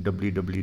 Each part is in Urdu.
www.dinf.ne.gp।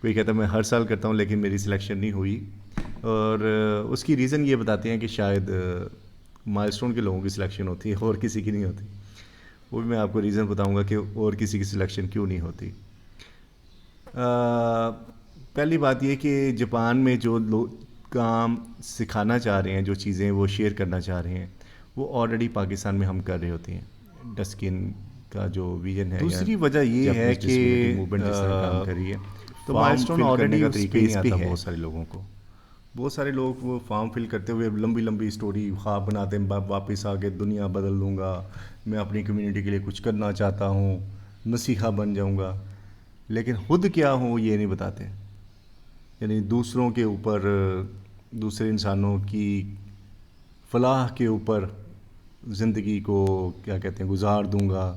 کوئی کہتا ہے میں ہر سال کرتا ہوں لیکن میری سلیکشن نہیں ہوئی، اور اس کی ریزن یہ بتاتے ہیں کہ شاید مائل اسٹون کے لوگوں کی سلیکشن ہوتی ہے اور کسی کی نہیں ہوتی. وہ بھی میں آپ کو ریزن بتاؤں گا کہ اور کسی کی سلیکشن کیوں نہیں ہوتی. پہلی بات یہ کہ جاپان میں جو لوگ کام سکھانا چاہ رہے ہیں، جو چیزیں وہ شیئر کرنا چاہ رہے ہیں، وہ آلریڈی پاکستان میں ہم کر رہے ہوتے ہیں. ڈسکن کا جو ویژن ہے، دوسری وجہ یہ ہے کہ موومنٹ جس طرح کام کر رہی ہے تو مائل اسٹون آلریڈی اس پہ نہیں آتا بہت سارے لوگوں کو. بہت سارے لوگ وہ فارم فل کرتے ہوئے لمبی لمبی اسٹوری خواب بناتے ہیں، واپس آ کے دنیا بدل دوں گا، میں اپنی کمیونٹی کے لیے کچھ کرنا چاہتا ہوں، مسیحا بن جاؤں گا، لیکن خود کیا ہوں یہ نہیں بتاتے. یعنی دوسروں کے اوپر، دوسرے انسانوں کی فلاح کے اوپر زندگی کو کیا کہتے ہیں گزار دوں گا،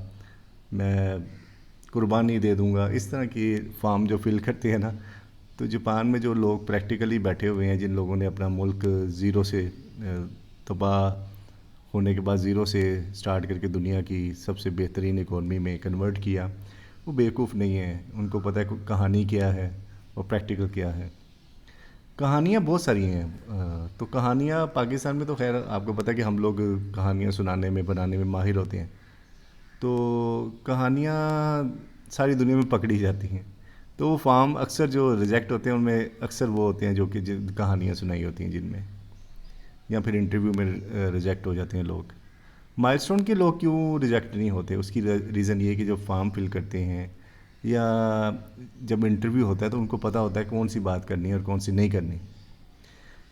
میں قربانی دے دوں گا، اس طرح کی فارم جو فل کرتے ہیں نا. تو جاپان میں جو لوگ پریکٹیکلی بیٹھے ہوئے ہیں، جن لوگوں نے اپنا ملک زیرو سے تباہ ہونے کے بعد زیرو سے سٹارٹ کر کے دنیا کی سب سے بہترین اکانومی میں کنورٹ کیا، وہ بیوقوف نہیں ہیں. ان کو پتہ ہے کہانی کیا ہے اور پریکٹیکل کیا ہے. کہانیاں بہت ساری ہیں. تو کہانیاں پاکستان میں تو خیر آپ کو پتہ ہے کہ ہم لوگ کہانیاں سنانے میں بنانے میں ماہر ہوتے ہیں. تو کہانیاں ساری دنیا میں پکڑی جاتی ہیں. تو وہ فارم اکثر جو ریجیکٹ ہوتے ہیں ان میں اکثر وہ ہوتے ہیں جو کہ کہانیاں سنائی ہوتی ہیں جن میں، یا پھر انٹرویو میں ریجیکٹ ہو جاتے ہیں لوگ. مائل اسٹون کے لوگ کیوں ریجیکٹ نہیں ہوتے؟ اس کی ریزن یہ ہے کہ جو فارم فل کرتے ہیں یا جب انٹرویو ہوتا ہے تو ان کو پتہ ہوتا ہے کون سی بات کرنی ہے اور کون سی نہیں کرنی.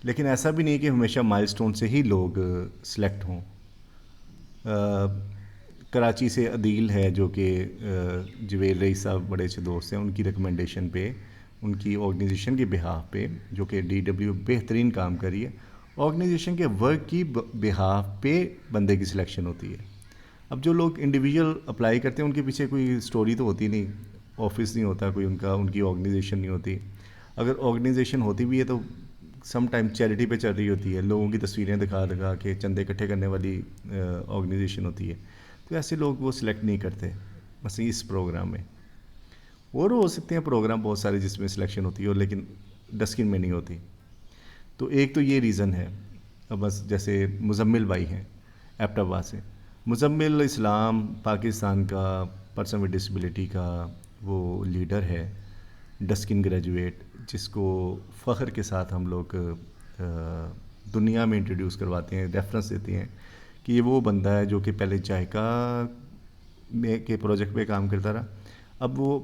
لیکن ایسا بھی نہیں کہ ہمیشہ مائل اسٹون سے ہی لوگ سلیکٹ ہوں. کراچی سے عدیل ہے جو کہ جویل رئیس صاحب بڑے اچھے دوست ہیں، ان کی ریکمنڈیشن پہ، ان کی آرگنائزیشن کے بہاف پہ، جو کہ DW بہترین کام کری ہے، آرگنائزیشن کے ورک کی بہاف پہ بندے کی سلیکشن ہوتی ہے. اب جو لوگ انڈیویجول اپلائی کرتے ہیں ان کے پیچھے کوئی سٹوری تو ہوتی نہیں، آفس نہیں ہوتا کوئی ان کا، ان کی آرگنائزیشن نہیں ہوتی. اگر آرگنائزیشن ہوتی بھی ہے تو سم ٹائم چیریٹی پہ چل رہی ہوتی ہے، لوگوں کی تصویریں دکھا کے چندے اکٹھے کرنے والی آرگنائزیشن ہوتی ہے. تو ایسے لوگ وہ سلیکٹ نہیں کرتے مثلا اس پروگرام میں. اور ہو سکتے ہیں پروگرام بہت سارے جس میں سلیکشن ہوتی ہے اور لیکن ڈسکن میں نہیں ہوتی. تو ایک تو یہ ریزن ہے. اب بس جیسے مزمل بھائی ہیں ایبٹ آباد سے، مزمل اسلام پاکستان کا پرسن ود ڈسیبلٹی کا وہ لیڈر ہے، ڈسکن گریجویٹ، جس کو فخر کے ساتھ ہم لوگ دنیا میں انٹروڈیوس کرواتے ہیں، ریفرنس دیتے ہیں کہ یہ وہ بندہ ہے جو کہ پہلے جائکا میں کے پروجیکٹ پہ کام کرتا رہا، اب وہ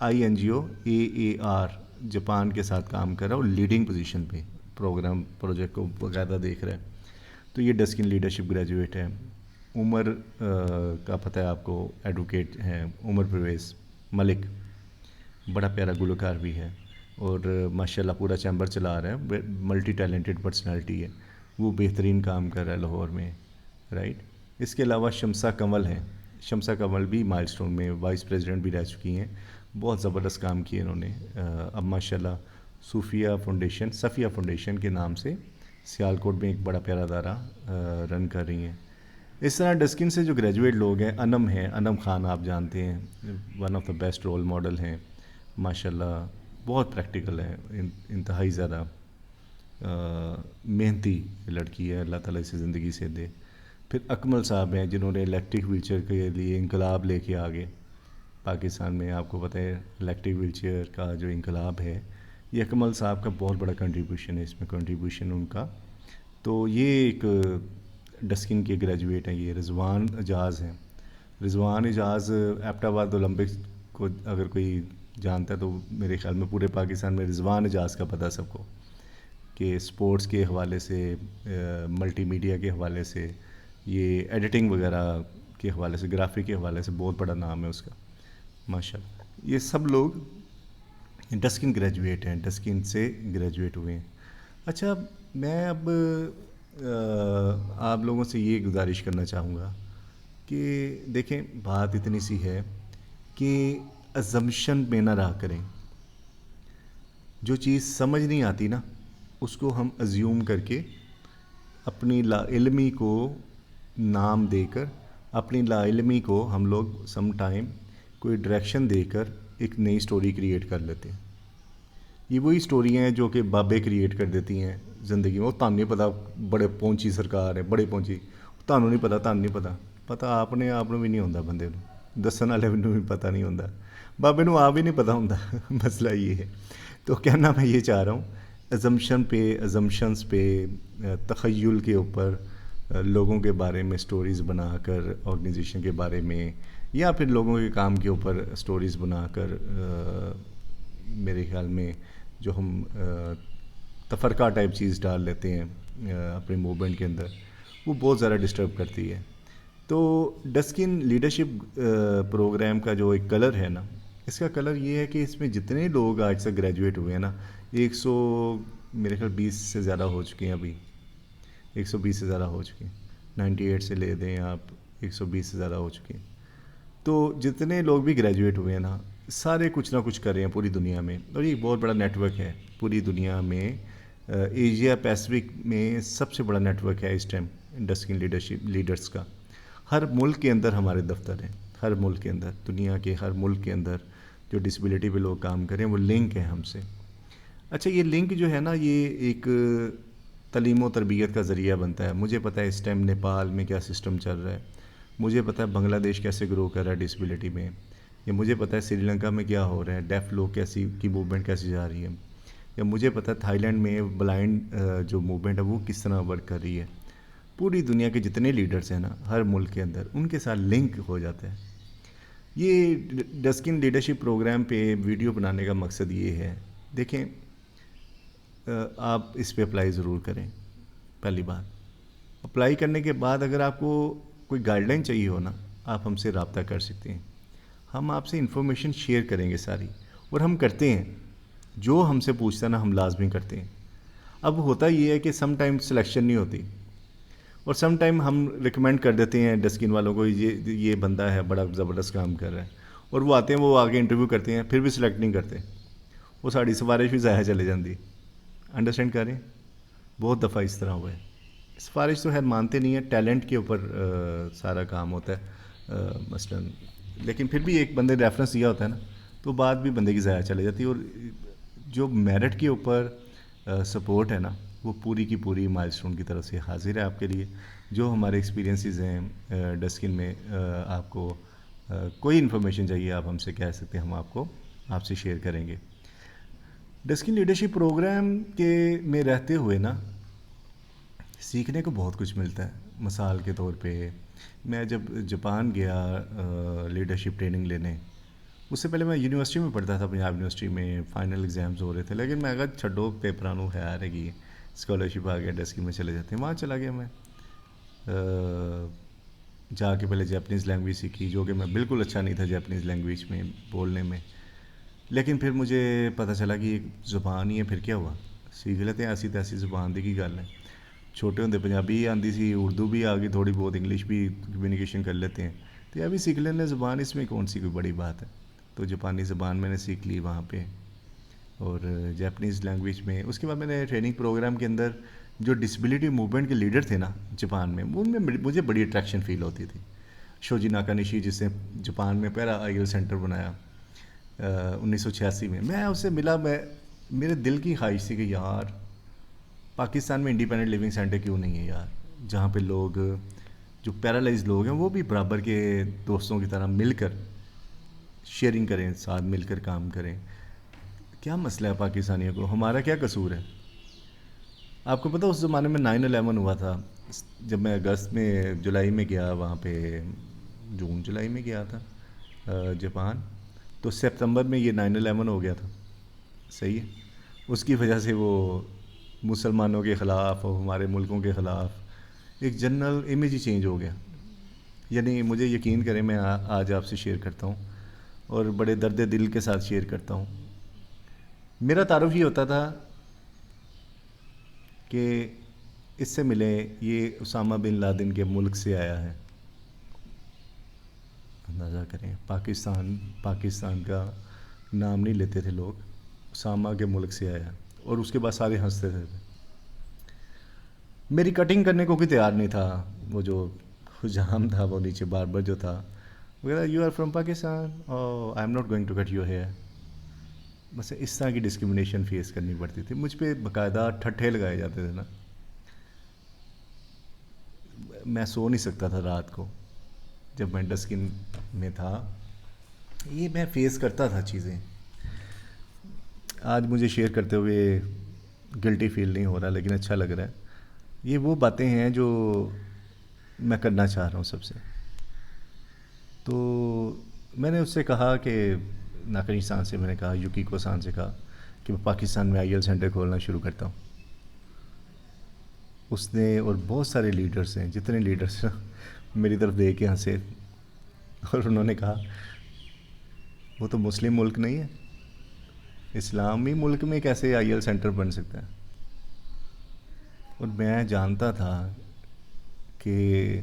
INGO AAR جاپان کے ساتھ کام کر رہا ہے اور لیڈنگ پوزیشن پہ پروگرام پروجیکٹ کو باقاعدہ دیکھ رہا ہے. تو یہ ڈسکن لیڈرشپ گریجویٹ ہے. عمر کا پتہ ہے آپ کو، ایڈوکیٹ ہیں عمر پرویز ملک، بڑا پیارا گلوکار بھی ہے اور ماشاءاللہ پورا چیمبر چلا رہا ہے، ملٹی ٹیلنٹڈ پرسنالٹی ہے، وہ بہترین کام کر رہا ہے لاہور میں، رائٹ. اس کے علاوہ شمسا کنول ہیں. شمسا کنول بھی مائل اسٹون میں وائس پریزیڈنٹ بھی رہ چکی ہیں، بہت زبردست کام کیے انہوں نے. اب ماشاءاللہ صوفیہ فاؤنڈیشن کے نام سے سیالکوٹ میں ایک بڑا پیارا ادارہ رن کر رہی ہیں. اس طرح ڈسکن سے جو گریجویٹ لوگ ہیں، انم خان آپ جانتے ہیں، one of the best role model ہیں ماشاءاللہ، بہت پریکٹیکل ہے، انتہائی زیادہ محنتی لڑکی ہے، اللہ تعالیٰ اسے زندگی سے دے. پھر اکمل صاحب ہیں جنہوں نے الیکٹرک ویل چیئر کے لیے انقلاب لے کے آگے پاکستان میں. آپ کو پتہ ہے الیکٹرک ویل چیئر کا جو انقلاب ہے یہ اکمل صاحب کا بہت بڑا کنٹریبیوشن ہے، اس میں کنٹریبیوشن ان کا. تو یہ ایک ڈسکن کے گریجویٹ ہیں. یہ رضوان اجاز ہیں. رضوان اجاز ایبٹ آباد اولمپکس کو اگر کوئی جانتا ہے تو میرے خیال میں پورے پاکستان میں رضوان اجاز کا پتہ سب کو، کہ اسپورٹس کے حوالے سے، ملٹی میڈیا کے حوالے سے، یہ ایڈیٹنگ وغیرہ کے حوالے سے، گرافک کے حوالے سے بہت بڑا نام ہے اس کا ماشاءاللہ. یہ سب لوگ ڈسکن گریجویٹ ہیں، ڈسکن سے گریجویٹ ہوئے ہیں. اچھا میں اب آپ لوگوں سے یہ گزارش کرنا چاہوں گا کہ دیکھیں بات اتنی سی ہے کہ ازمپشن میں نہ رہا کریں. جو چیز سمجھ نہیں آتی نا اس کو ہم ازیوم کر کے اپنی لا علمی کو نام دے کر، اپنی لا علمی کو ہم لوگ سم ٹائم کوئی ڈائریکشن دے کر ایک نئی سٹوری کریٹ کر لیتے ہیں. یہ وہی اسٹوریاں ہیں جو کہ بابے کریٹ کر دیتی ہیں زندگی میں. وہ تہن نہیں پتا بڑے پہنچی سرکار ہے, بڑے پہنچی, تہنوں نہیں پتا, تہن نہیں پتا, پتا اپنے آپ بھی نہیں ہوتا بندے نو, دسن والے نو بھی پتا نہیں ہوتا, بابے نو آپ بھی نہیں پتا ہوتا. مسئلہ یہ ہے. تو کہنا میں یہ چاہ رہا ہوں, ازمپشنس پہ, تخیل کے اوپر, لوگوں کے بارے میں سٹوریز بنا کر, آرگنائزیشن کے بارے میں, یا پھر لوگوں کے کام کے اوپر سٹوریز بنا کر, میرے خیال میں جو ہم تفرقہ ٹائپ چیز ڈال لیتے ہیں اپنے موومنٹ کے اندر, وہ بہت زیادہ ڈسٹرب کرتی ہے. تو ڈسکن لیڈرشپ پروگرام کا جو ایک کلر ہے نا, اس کا کلر یہ ہے کہ اس میں جتنے لوگ آج تک گریجویٹ ہوئے ہیں نا, 100 میرے خیال 20 سے زیادہ ہو چکے ہیں ابھی, 120 سے زیادہ ہو چکے ہیں, 98 سے لے دیں آپ, 120 سے زیادہ ہو چکے ہیں. تو جتنے لوگ بھی گریجویٹ ہوئے ہیں نا, سارے کچھ نہ کچھ کر رہے ہیں پوری دنیا میں, اور یہ بہت بڑا نیٹ ورک ہے پوری دنیا میں. ایشیا پیسفک میں سب سے بڑا نیٹ ورک ہے اس ٹائم ڈسکن لیڈرشپ لیڈرز کا. ہر ملک کے اندر ہمارے دفتر ہیں, ہر ملک کے اندر, دنیا کے ہر ملک کے اندر جو ڈسیبلٹی پہ لوگ کام کریں وہ لنک ہے ہم سے. اچھا, یہ لنک جو ہے نا, یہ ایک تعلیم و تربیت کا ذریعہ بنتا ہے. مجھے پتہ ہے اس ٹائم نیپال میں کیا سسٹم چل رہا ہے, مجھے پتہ ہے بنگلہ دیش کیسے گرو کر رہا ہے ڈسیبلٹی میں, یا مجھے پتہ ہے سری لنکا میں کیا ہو رہا ہے, ڈیف لوگ کیسی کی موومنٹ کیسے جا رہی ہے, یا مجھے پتہ ہے تھائی لینڈ میں بلائنڈ جو موومنٹ ہے وہ کس طرح ورک کر رہی ہے. پوری دنیا کے جتنے لیڈرز ہیں نا ہر ملک کے اندر, ان کے ساتھ لنک ہو جاتا ہے. یہ ڈسکن لیڈرشپ پروگرام پہ ویڈیو بنانے کا مقصد یہ ہے. دیکھیں, آپ اس پہ اپلائی ضرور کریں. پہلی بات, اپلائی کرنے کے بعد اگر آپ کو کوئی گائیڈ لائن چاہیے ہو نا, آپ ہم سے رابطہ کر سکتے ہیں. ہم آپ سے انفارمیشن شیئر کریں گے ساری, اور ہم کرتے ہیں. جو ہم سے پوچھتا نا ہم لازمی کرتے ہیں. اب ہوتا یہ ہے کہ سم ٹائم سلیکشن نہیں ہوتی, اور سم ٹائم ہم ریکمینڈ کر دیتے ہیں ڈسکن والوں کو, یہ بندہ ہے بڑا زبردست کام کر رہا ہے, اور وہ آتے ہیں, وہ آگے انٹرویو کرتے ہیں, پھر بھی سلیکٹ نہیں کرتے. وہ ساری سفارش بھی ضائع چلے جاتی. انڈرسٹینڈ کریں, بہت دفعہ اس طرح ہوا ہے. سفارش تو خیر مانتے نہیں ہیں, ٹیلنٹ کے اوپر سارا کام ہوتا ہے مثلاً, لیکن پھر بھی ایک بندے ریفرنس دیا ہوتا ہے نا, تو بات بھی بندے کی ضائع چلے جاتی ہے. اور جو میرٹ کے اوپر سپورٹ ہے نا, وہ پوری کی پوری مائل اسٹون کی طرف سے حاضر ہے آپ کے لیے. جو ہمارے ایکسپیرینسز ہیں ڈسکن میں, آپ کو کوئی انفارمیشن چاہیے آپ ہم سے کہہ سکتے ہیں, ہم آپ سے شیئر کریں گے. ڈسکن لیڈرشپ پروگرام کے میں رہتے ہوئے نا سیکھنے کو بہت کچھ ملتا ہے. مثال کے طور پہ, میں جب جاپان گیا لیڈرشپ ٹریننگ لینے, اس سے پہلے میں یونیورسٹی میں پڑھتا تھا, پنجاب یونیورسٹی میں فائنل ایگزامز ہو رہے تھے, لیکن میں اگر چھڈو پیپرانوں خیال ہے کہ اسکالرشپ آ گیا ڈسکن میں چلے جاتے ہیں, وہاں چلا گیا میں. جا کے پہلے جیپنیز لینگویج سیکھی, جو کہ میں بالکل اچھا نہیں تھا جیپنیز لینگویج میں بولنے میں, لیکن پھر مجھے پتہ چلا کہ ایک زبان ہی ہے, پھر کیا ہوا, سیکھ لیتے ہیں. ایسی تیسی زبان دی کی گل ہے. چھوٹے ہوندے پنجابی آندی سی, اردو بھی آ گئی تھوڑی بہت, انگلش بھی کمیونیکیشن کر لیتے ہیں, تو یہ بھی سیکھ لینے زبان, اس میں کون سی کوئی بڑی بات ہے. تو جاپانی زبان میں نے سیکھ لی وہاں پہ, اور جاپنیز لینگویج میں. اس کے بعد میں نے ٹریننگ پروگرام کے اندر جو ڈسیبلٹی موومنٹ کے لیڈر تھے نا جاپان میں, ان میں مجھے بڑی اٹریکشن فیل ہوتی تھی. شوجی ناکانشی, جس نے جاپان میں پہلا آئی سینٹر بنایا 1986 میں, میں اس سے ملا. میرے دل کی خواہش تھی کہ یار پاکستان میں انڈیپینڈنٹ لیونگ سینٹر کیوں نہیں ہے یار, جہاں پہ لوگ جو پیرالائز لوگ ہیں وہ بھی برابر کے دوستوں کی طرح مل کر شیئرنگ کریں, ساتھ مل کر کام کریں. کیا مسئلہ ہے پاکستانیوں کو, ہمارا کیا قصور ہے؟ آپ کو پتہ اس زمانے میں 9/11 ہوا تھا, جب میں اگست میں جولائی میں گیا وہاں پہ, جون جولائی میں گیا تھا جاپان, تو سپتمبر میں یہ 9/11 ہو گیا تھا. صحیح ہے, اس کی وجہ سے وہ مسلمانوں کے خلاف اور ہمارے ملکوں کے خلاف ایک جنرل امیج ہی چینج ہو گیا. یعنی مجھے یقین کریں, میں آج آپ سے شیئر کرتا ہوں اور بڑے درد دل کے ساتھ شیئر کرتا ہوں. میرا تعارف یہ ہوتا تھا کہ اس سے ملے, یہ اسامہ بن لادن کے ملک سے آیا ہے. اندازہ کریں, پاکستان کا نام نہیں لیتے تھے لوگ, اسامہ کے ملک سے آیا, اور اس کے بعد سارے ہنستے تھے. میری کٹنگ کرنے کو کوئی تیار نہیں تھا. وہ جو حجام تھا, وہ نیچے باربر جو تھا, وہ کہتا you are from Pakistan, oh I am not going to cut your hair. بس اس طرح کی ڈسکرمنیشن فیس کرنی پڑتی تھی. مجھ پہ باقاعدہ ٹھٹھے لگائے جاتے تھے نا. میں سو نہیں سکتا تھا رات کو جب میں ڈسکن میں تھا. یہ میں فیس کرتا تھا چیزیں. آج مجھے شیئر کرتے ہوئے گلٹی فیل نہیں ہو رہا, لیکن اچھا لگ رہا ہے. یہ وہ باتیں ہیں جو میں کرنا چاہ رہا ہوں سب سے. تو میں نے اس سے کہا کہ ناقنی سان سے میں نے کہا, یوکیکو سان سے کہا کہ میں پاکستان میں IEL سینٹر کھولنا شروع کرتا ہوں. اس نے اور بہت سارے لیڈرز ہیں, جتنے لیڈرز میری طرف دیکھ کے ہنسے, اور انہوں نے کہا وہ تو مسلم ملک نہیں ہے, اسلامی ملک میں کیسے IEL سینٹر بن سکتا ہے. اور میں جانتا تھا کہ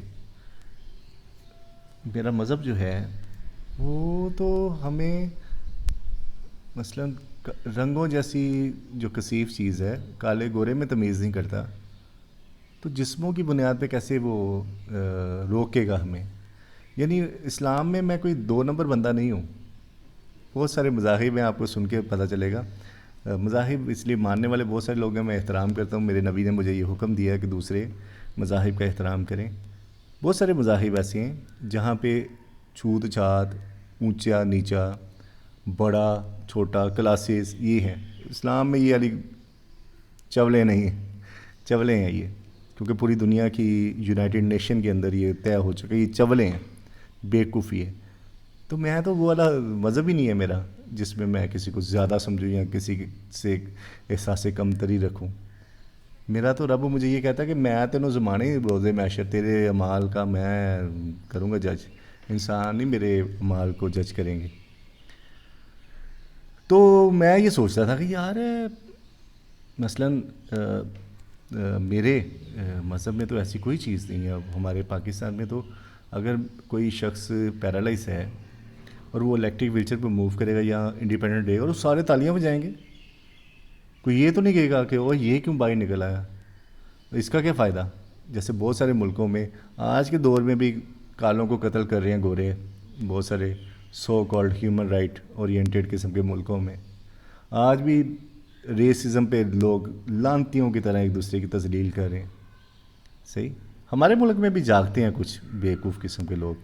میرا مذہب جو ہے وہ تو ہمیں مثلا رنگوں جیسی جو کثیف چیز ہے, کالے گورے میں تمیز نہیں کرتا, تو جسموں کی بنیاد پہ کیسے وہ روکے گا ہمیں. یعنی اسلام میں کوئی 2 نمبر بندہ نہیں ہوں. بہت سارے مذاہب ہیں, آپ کو سن کے پتہ چلے گا. مذاہب اس لیے ماننے والے بہت سارے لوگ ہیں, میں احترام کرتا ہوں. میرے نبی نے مجھے یہ حکم دیا ہے کہ دوسرے مذاہب کا احترام کریں. بہت سارے مذاہب ایسے ہیں جہاں پہ چھوت چھات, اونچا نیچا, بڑا چھوٹا, کلاسز یہ ہیں. اسلام میں یہ علی چولے نہیں ہیں, چولے ہیں یہ, کیونکہ پوری دنیا کی یونائٹڈ نیشن کے اندر یہ طے ہو چکا ہے یہ چولے ہیں, بیوقوفی ہے. تو میں تو وہ والا مذہب ہی نہیں ہے میرا جس میں میں کسی کو زیادہ سمجھوں یا کسی سے احساس کمتری رکھوں. میرا تو رب مجھے یہ کہتا ہے کہ میں تینوں زمانے روزے محشر تیرے اعمال کا میں کروں گا جج, انسان نہیں میرے اعمال کو جج کریں گے. تو میں یہ سوچتا تھا کہ یار مثلاً میرے مذہب میں تو ایسی کوئی چیز نہیں ہے. اب ہمارے پاکستان میں تو اگر کوئی شخص پیرالائز ہے اور وہ الیکٹرک ویل چیئر پہ موو کرے گا یا انڈیپینڈنٹ ڈے, اور وہ سارے تالیاں بجائیں گے, کوئی یہ تو نہیں کہے گا کہ وہ یہ کیوں باہر نکل آیا, اس کا کیا فائدہ. جیسے بہت سارے ملکوں میں آج کے دور میں بھی کالوں کو قتل کر رہے ہیں گورے, بہت سارے so called human right oriented قسم کے ملکوں میں آج بھی ریسزم پہ لوگ لانتیوں کی طرح ایک دوسرے کی تذلیل کر رہے ہیں. صحیح, ہمارے ملک میں بھی جاگتے ہیں کچھ بیوقوف قسم کے لوگ,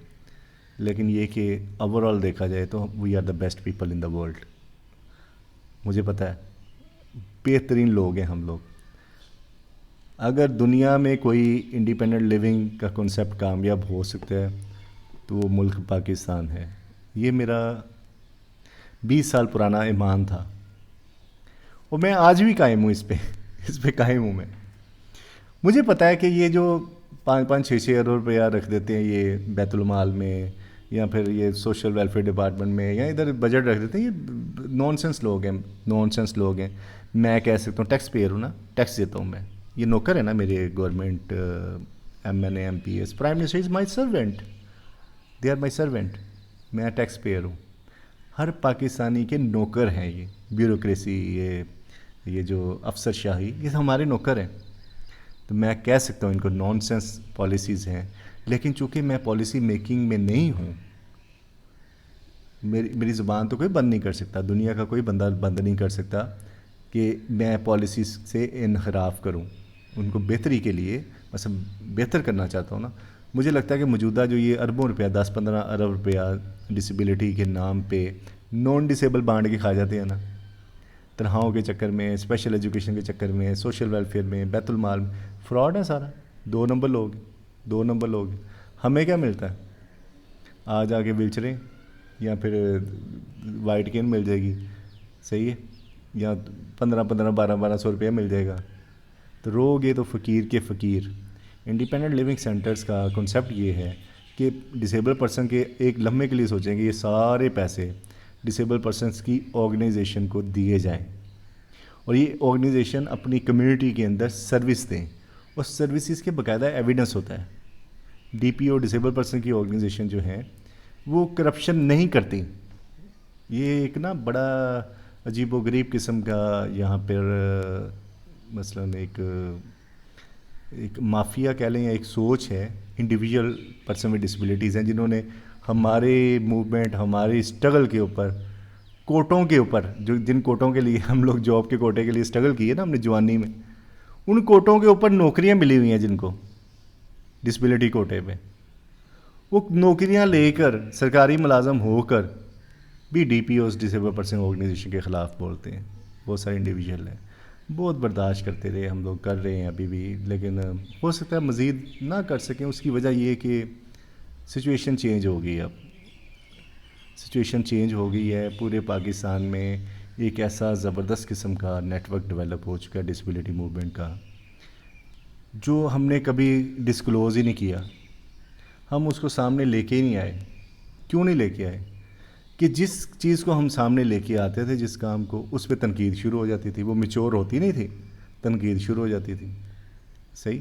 لیکن یہ کہ اوور آل دیکھا جائے تو we are the best people in the world. مجھے پتہ ہے بہترین لوگ ہیں ہم لوگ. اگر دنیا میں کوئی انڈیپینڈنٹ لیونگ کا کنسیپٹ کامیاب ہو سکتا ہے تو وہ ملک پاکستان ہے. یہ میرا 20 سال پرانا ایمان تھا, اور میں آج بھی قائم ہوں اس پہ قائم ہوں میں. مجھے پتہ ہے کہ یہ جو 5-6 ارب روپیہ رکھ دیتے ہیں یہ بیت المال میں, یا پھر یہ سوشل ویلفیئر ڈپارٹمنٹ میں, یا ادھر بجٹ رکھ دیتے ہیں, یہ نان سینس لوگ ہیں. میں کہہ سکتا ہوں ٹیکس پیئر ہوں نا, ٹیکس دیتا ہوں میں. یہ نوکر ہے نا میرے government, MNA MPS, prime minister is my servant, they are my servant. میں ٹیکس پیئر ہوں. ہر پاکستانی کے نوکر ہیں یہ بیوروکریسی, یہ جو افسر شاہی, یہ ہمارے نوکر ہیں. تو میں کہہ سکتا ہوں ان کو نان سینس پالیسیز ہیں, لیکن چونکہ میں پالیسی میکنگ میں نہیں ہوں, میری زبان تو کوئی بند نہیں کر سکتا, دنیا کا کوئی بندہ بند نہیں کر سکتا کہ میں پالیسیز سے انحراف کروں. ان کو بہتری کے لیے مثلا بہتر کرنا چاہتا ہوں نا. مجھے لگتا ہے کہ موجودہ جو یہ اربوں روپیہ 10-15 ارب روپیہ ڈسیبلٹی کے نام پہ نان ڈسیبل بانٹ کے کھا جاتے ہیں نا, تنخواہوں کے چکر میں, اسپیشل ایجوکیشن کے چکر میں, سوشل ویلفیئر میں, بیت المال میں, فراڈ ہے سارا. 2 نمبر لوگ. ہمیں کیا ملتا ہے؟ آج آ کے ویلچریں یا پھر وائٹ کین مل جائے گی, صحیح ہے, یا 15-12 روپیہ مل جائے گا. تو رو گے تو فقیر کے فقیر. انڈیپینڈنٹ لیونگ سینٹرز کا کنسیپٹ یہ ہے کہ ڈسیبل پرسن کے ایک لمحے کے لیے سوچیں کہ یہ سارے پیسے ڈسیبل پرسنس کی آرگنائزیشن کو دیے جائیں, اور یہ آرگنائزیشن اپنی کمیونٹی کے اندر سروس دیں, اور سروسز کے باقاعدہ ایویڈنس ہوتا ہے. DPO ڈسیبل پرسن کی آرگنائزیشن جو ہے وہ کرپشن نہیں کرتی. یہ ایک نا بڑا عجیب و غریب قسم کا یہاں پر مثلاً ایک مافیا کہہ لیں یا ایک سوچ ہے. انڈیویجول پرسن ود ڈسیبلٹیز ہیں جنہوں نے ہمارے موومنٹ, ہماری اسٹرگل کے اوپر کوٹوں کے اوپر، جو جن کوٹوں کے لیے ہم لوگ جاب کے کوٹے کے لیے اسٹرگل کیے نا ہم نے جوانی میں، ان کوٹوں کے اوپر نوکریاں ملی ہوئی ہیں جن کو ڈسبلٹی کوٹے پہ، وہ نوکریاں لے کر سرکاری ملازم ہو کر بھی D P Os disable person organization کے خلاف بولتے ہیں. بہت سارے انڈیویجول ہیں. بہت برداشت کرتے رہے ہم لوگ، کر رہے ہیں ابھی بھی، لیکن ہو سکتا ہے مزید نہ کر سکیں. اس کی وجہ یہ کہ سچویشن چینج ہو گئی. اب سچویشن چینج ہو گئی ہے. پورے پاکستان میں ایک ایسا زبردست قسم کا نیٹ ورک ڈیولپ ہو چکا ہے ڈسیبلٹی موومنٹ کا، جو ہم نے کبھی ڈسکلوز ہی نہیں کیا. ہم اس کو سامنے لے کے ہی نہیں آئے. کیوں نہیں لے کے آئے؟ کہ جس چیز کو ہم سامنے لے کے آتے تھے، جس کام کو، اس پہ تنقید شروع ہو جاتی تھی. وہ میچور ہوتی نہیں تھی، تنقید شروع ہو جاتی تھی. صحیح.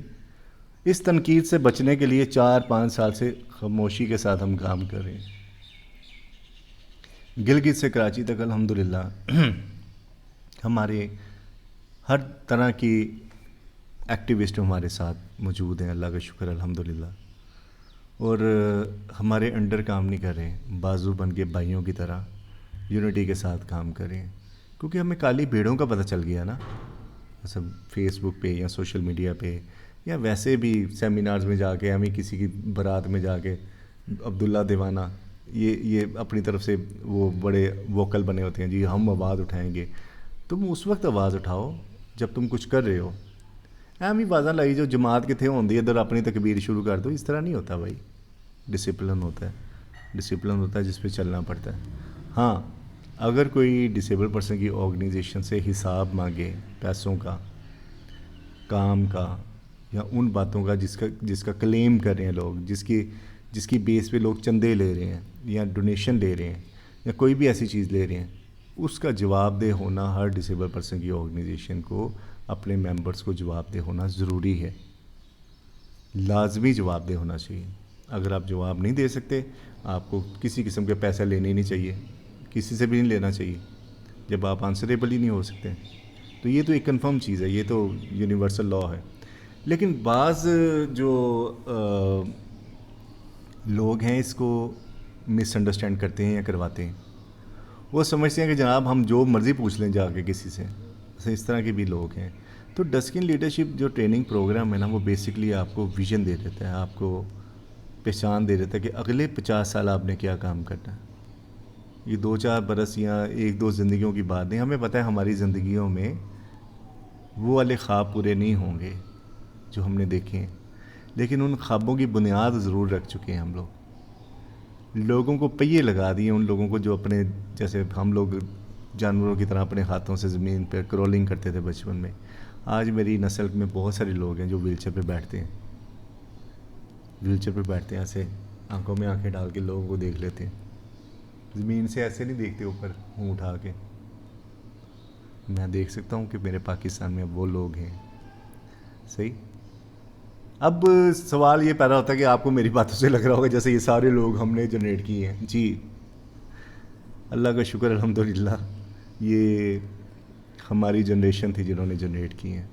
اس تنقید سے بچنے کے لیے 4-5 سال سے خاموشی کے ساتھ ہم کام کر رہے ہیں. گلگت سے کراچی تک الحمدللہ ہمارے ہر طرح کی ایکٹیوسٹ ہمارے ساتھ موجود ہیں، اللہ کا شکر الحمدللہ. اور ہمارے انڈر کام نہیں کر رہے ہیں، بازو بن کے بھائیوں کی طرح یونٹی کے ساتھ کام کر رہے ہیں. کیونکہ ہمیں کالی بھیڑوں کا پتہ چل گیا نا، سب فیس بک پہ یا سوشل میڈیا پہ، یا ویسے بھی سیمینارز میں جا کے، ہمیں کسی کی بارات میں جا کے عبداللہ دیوانہ یہ اپنی طرف سے وہ بڑے ووکل بنے ہوتے ہیں، جی ہم آواز اٹھائیں گے. تم اس وقت آواز اٹھاؤ جب تم کچھ کر رہے ہو. ایویں بازاں لائی جو جماعت کے تھے ہوندی ادھر اپنی تکبیر شروع کر دو. اس طرح نہیں ہوتا بھائی. ڈسپلن ہوتا ہے، ڈسپلن ہوتا ہے جس پہ چلنا پڑتا ہے. ہاں، اگر کوئی ڈسیبل پرسن کی آرگنائزیشن سے حساب مانگے پیسوں کا، کام کا، یا ان باتوں کا جس کا کلیم کر رہے ہیں لوگ، جس کی بیس پہ لوگ چندے لے رہے ہیں یا ڈونیشن لے رہے ہیں یا کوئی بھی ایسی چیز لے رہے ہیں، اس کا جواب دہ ہونا ہر ڈسیبل پرسن کی آرگنائزیشن کو، اپنے ممبرس کو جواب دہ ہونا ضروری ہے. لازمی جواب دہ ہونا چاہیے. اگر آپ جواب نہیں دے سکتے، آپ کو کسی قسم کے پیسے لینے ہی نہیں چاہیے، کسی سے بھی نہیں لینا چاہیے جب آپ آنسریبل ہی نہیں ہو سکتے. تو یہ تو ایک کنفرم چیز ہے، یہ تو یونیورسل لا ہے. لیکن بعض جو لوگ ہیں اس کو مس انڈرسٹینڈ کرتے ہیں یا کرواتے ہیں. وہ سمجھتے ہیں کہ جناب ہم جو مرضی پوچھ لیں جا کے کسی سے. اس طرح کے بھی لوگ ہیں. تو ڈسکن لیڈرشپ جو ٹریننگ پروگرام ہے نا، وہ بیسکلی آپ کو ویژن دے دیتا ہے، آپ کو پہچان دے دیتا ہے کہ اگلے 50 سال آپ نے کیا کام کرنا ہے. یہ 2-4 برس یا 1-2 زندگیوں کی بات نہیں. ہمیں پتہ ہے ہماری زندگیوں میں وہ والے خواب پورے نہیں ہوں گے جو ہم نے دیکھے ہیں، لیکن ان خوابوں کی بنیاد ضرور رکھ چکے ہیں ہم لوگ. لوگوں کو پہیے لگا دیے، ان لوگوں کو جو اپنے، جیسے ہم لوگ جانوروں کی طرح اپنے ہاتھوں سے زمین پہ کرولنگ کرتے تھے بچپن میں. آج میری نسل میں بہت سارے لوگ ہیں جو ویل چیئر پہ بیٹھتے ہیں، ویل چیئر پہ بیٹھتے ہیں، ایسے آنکھوں میں آنکھیں ڈال کے لوگوں کو دیکھ لیتے ہیں. زمین سے ایسے نہیں دیکھتے اوپر منہ اٹھا کے. میں دیکھ سکتا ہوں کہ میرے پاکستان میں اب وہ لوگ ہیں. صحیح. اب سوال یہ پیدا ہوتا ہے کہ آپ کو میری باتوں سے لگ رہا ہوگا جیسے یہ سارے لوگ ہم نے جنریٹ کیے ہیں. جی اللہ کا شکر الحمدللہ، یہ ہماری جنریشن تھی جنہوں نے جنریٹ کی ہیں،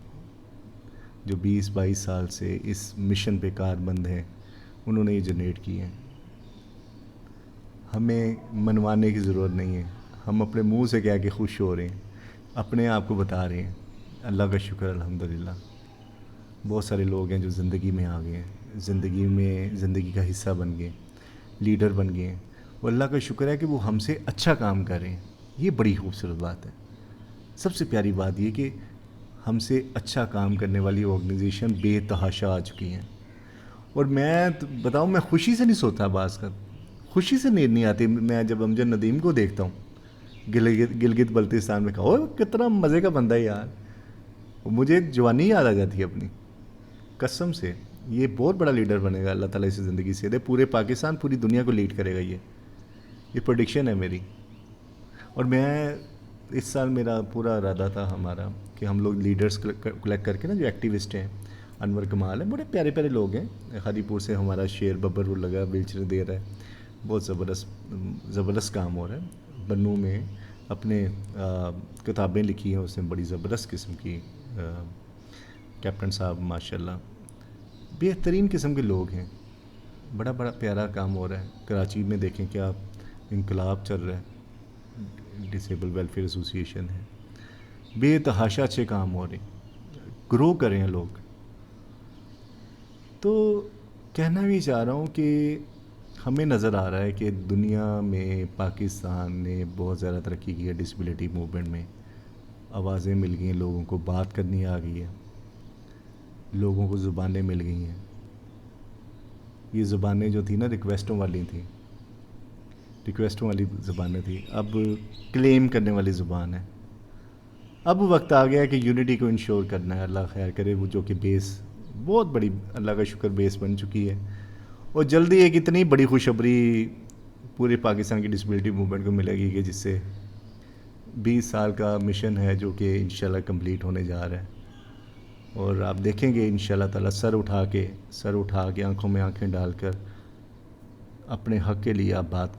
جو 20-22 سال سے اس مشن پہ کاربند ہیں، انہوں نے یہ جنریٹ کی ہیں. ہمیں منوانے کی ضرورت نہیں ہے. ہم اپنے منہ سے کہہ کے خوش ہو رہے ہیں، اپنے آپ کو بتا رہے ہیں. اللہ کا شکر الحمدللہ. بہت سارے لوگ ہیں جو زندگی میں آ گئے ہیں، زندگی کا حصہ بن گئے، لیڈر بن گئے ہیں. اور اللہ کا شکر ہے کہ وہ ہم سے اچھا کام کر رہے ہیں. یہ بڑی خوبصورت بات ہے. سب سے پیاری بات یہ کہ ہم سے اچھا کام کرنے والی آرگنائزیشن بے تحاشا آ چکی ہیں. اور میں بتاؤں، میں خوشی سے نہیں سوتا. بعض کا خوشی سے نیند نہیں آتی. میں جب امجد ندیم کو دیکھتا ہوں گلگت بلتستان میں، کہو کتنا مزے کا بندہ ہے یار، مجھے جوانی یاد آ جاتی ہے اپنی قسم سے. یہ بہت بڑا لیڈر بنے گا، اللہ تعالیٰ اسے زندگی سے دے. پورے پاکستان، پوری دنیا کو لیڈ کرے گا. یہ پریڈکشن ہے میری. اور میں اس سال میرا پورا ارادہ تھا ہمارا کہ ہم لوگ لیڈرز کلیکٹ کر کے نا، جو ایکٹیوسٹ ہیں، انور کمال ہیں، بڑے پیارے پیارے لوگ ہیں. خادی پور سے ہمارا شیر ببر وہ لگا ویل چیئر دے رہا ہے. بہت زبردست کام ہو رہا ہے. بنو میں اپنے کتابیں لکھی ہیں اس نے بڑی زبردست قسم کی. کیپٹن صاحب ماشاء اللہ بہترین قسم کے لوگ ہیں. بڑا پیارا کام ہو رہا ہے. کراچی میں دیکھیں کیا انقلاب چل رہا ہے. ڈسیبل ویلفیئر ایسوسیشن ہے. بے تحاشا اچھے کام ہو رہے ہیں, گرو کر رہے ہیں لوگ. تو کہنا بھی چاہ رہا ہوں کہ ہمیں نظر آ رہا ہے کہ دنیا میں پاکستان نے بہت زیادہ ترقی کی ہے ڈسیبلٹی موومنٹ میں. آوازیں مل گئی ہیں, لوگوں کو بات کرنی آ گئی ہے, لوگوں کو زبانیں مل گئی ہیں. یہ زبانیں جو تھیں نا ریکویسٹوں والی تھیں, ریکویسٹوں والی زبانیں تھیں, اب کلیم کرنے والی زبان ہے. اب وقت آ گیا کہ یونٹی کو انشور کرنا ہے. اللہ خیر کرے, وہ جو کہ بیس بہت بڑی, اللہ کا شکر, بیس بن چکی ہے. اور جلدی ایک اتنی بڑی خوشخبری پورے پاکستان کی ڈسیبلٹی موومنٹ کو ملے گی کہ جس سے 20 سال کا مشن ہے جو کہ انشاءاللہ کمپلیٹ ہونے جا رہا ہے. اور آپ دیکھیں گے انشاءاللہ تعالیٰ سر اٹھا کے آنکھوں میں آنکھیں ڈال کر اپنے حق کے لیے آپ بات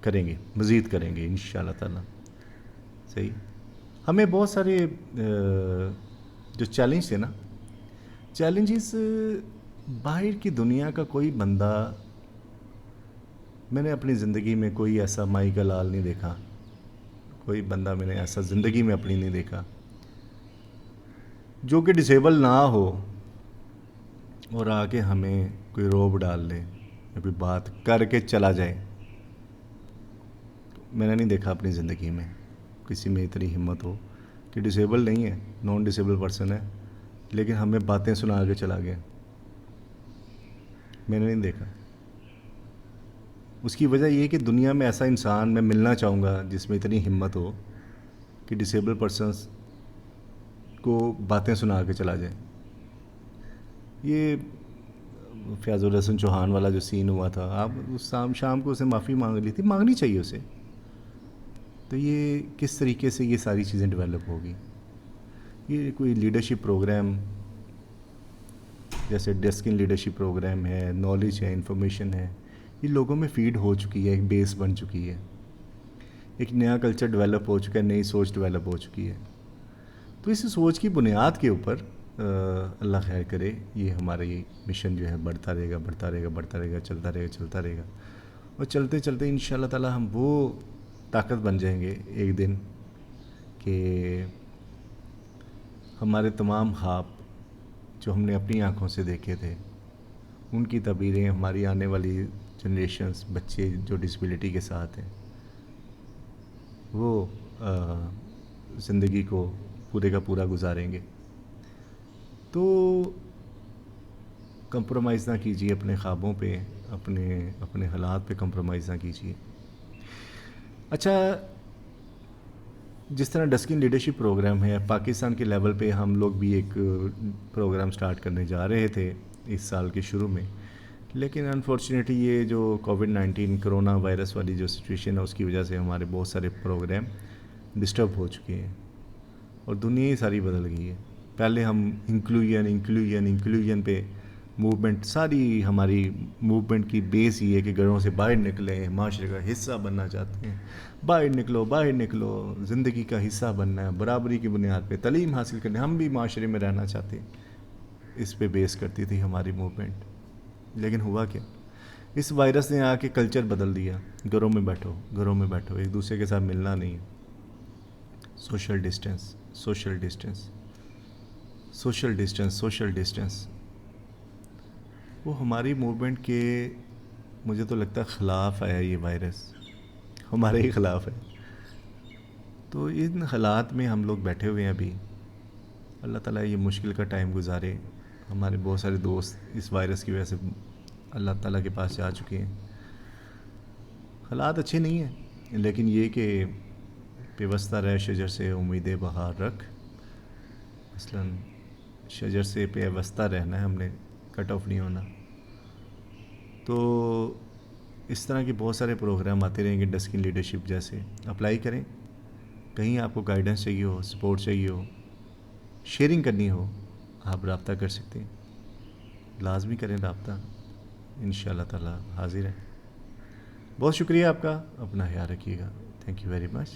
کریں گے, مزید کریں گے انشاءاللہ تعالیٰ. صحیح. ہمیں بہت سارے جو چیلنج تھے نا, چیلنجز باہر کی دنیا کا کوئی بندہ, میں نے اپنی زندگی میں کوئی ایسا مائی کا لال نہیں دیکھا, کوئی بندہ میں نے ایسا زندگی میں اپنی نہیں دیکھا جو کہ ڈسیبل نہ ہو اور آ کے ہمیں کوئی روب ڈال دے یا کوئی بات کر کے چلا جائے. میں نے نہیں دیکھا اپنی زندگی میں کسی میں اتنی ہمت ہو کہ ڈسیبل نہیں ہے, نان ڈسیبل پرسن ہے, لیکن ہمیں باتیں سنا کے چلا گیا. میں نے نہیں دیکھا. اس کی وجہ یہ کہ دنیا میں ایسا انسان میں ملنا چاہوں گا جس میں اتنی ہمت ہو کہ ڈسیبل پرسنس کو باتیں سنا کے چلا جائے. یہ فیاض الحسن چوہان والا جو سین ہوا تھا, آپ اس شام کو اسے معافی مانگ لی تھی, مانگنی چاہیے اسے. تو یہ کس طریقے سے یہ ساری چیزیں ڈیولپ ہوگی. یہ کوئی لیڈرشپ پروگرام جیسے ڈیسکن لیڈرشپ پروگرام ہے, نالج ہے, انفارمیشن ہے, یہ لوگوں میں فیڈ ہو چکی ہے, ایک بیس بن چکی ہے, ایک نیا کلچر ڈیولپ ہو چکا ہے, نئی سوچ ڈیولپ ہو چکی ہے. تو اس سوچ کی بنیاد کے اوپر اللہ خیر کرے یہ ہمارا یہ مشن جو ہے بڑھتا رہے گا, چلتا رہے گا. اور چلتے چلتے انشاءاللہ تعالی ہم وہ طاقت بن جائیں گے ایک دن کہ ہمارے تمام خواب جو ہم نے اپنی آنکھوں سے دیکھے تھے, ان کی تعبیریں ہماری آنے والی جنریشنز, بچے جو ڈسیبلٹی کے ساتھ ہیں, وہ زندگی کو پورے کا پورا گزاریں گے. تو کمپرومائز نہ کیجیے اپنے خوابوں پہ, اپنے حالات پہ کمپرومائز نہ کیجیے. اچھا, جس طرح ڈسکن لیڈرشپ پروگرام ہے, پاکستان کے لیول پہ ہم لوگ بھی ایک پروگرام سٹارٹ کرنے جا رہے تھے اس سال کے شروع میں, لیکن انفارچونیٹلی یہ جو کووڈ-19 کرونا وائرس والی جو سچویشن ہے اس کی وجہ سے ہمارے بہت سارے پروگرام ڈسٹرب ہو چکے ہیں اور دنیا ہی ساری بدل گئی ہے. پہلے ہم انکلوژن پہ موومنٹ, ساری ہماری موومنٹ کی بیس یہ ہے کہ گھروں سے باہر نکلیں, معاشرے کا حصہ بننا چاہتے ہیں, باہر نکلو, زندگی کا حصہ بننا ہے, برابری کی بنیاد پہ تعلیم حاصل کرنے, ہم بھی معاشرے میں رہنا چاہتے ہیں. اس پہ بیس کرتی تھی ہماری موومنٹ. لیکن ہوا کیا, اس وائرس نے آ کے کلچر بدل دیا. گھروں میں بیٹھو, ایک دوسرے کے ساتھ ملنا نہیں, سوشل ڈسٹینس. وہ ہماری موومنٹ کے مجھے تو لگتا ہے خلاف آیا, یہ وائرس ہمارے ہی خلاف ہے. تو ان حالات میں ہم لوگ بیٹھے ہوئے ہیں ابھی. اللہ تعالیٰ یہ مشکل کا ٹائم گزارے. ہمارے بہت سارے دوست اس وائرس کی وجہ سے اللہ تعالیٰ کے پاس جا چکے ہیں. حالات اچھے نہیں ہیں, لیکن یہ کہ پیوستہ رہ شجر سے امید بہار رکھ. مثلاً شجر سے پیوستہ رہنا ہے, ہم نے کٹ آف نہیں ہونا. تو اس طرح کے بہت سارے پروگرام آتے رہیں گے ڈسکن لیڈرشپ جیسے. اپلائی کریں, کہیں آپ کو گائیڈنس چاہیے ہو, سپورٹ چاہیے ہو, شیئرنگ کرنی ہو, آپ رابطہ کر سکتے ہیں. لازمی کریں رابطہ, انشاءاللہ تعالی حاضر ہے. بہت شکریہ آپ کا, اپنا خیال رکھیے گا. Thank you very much.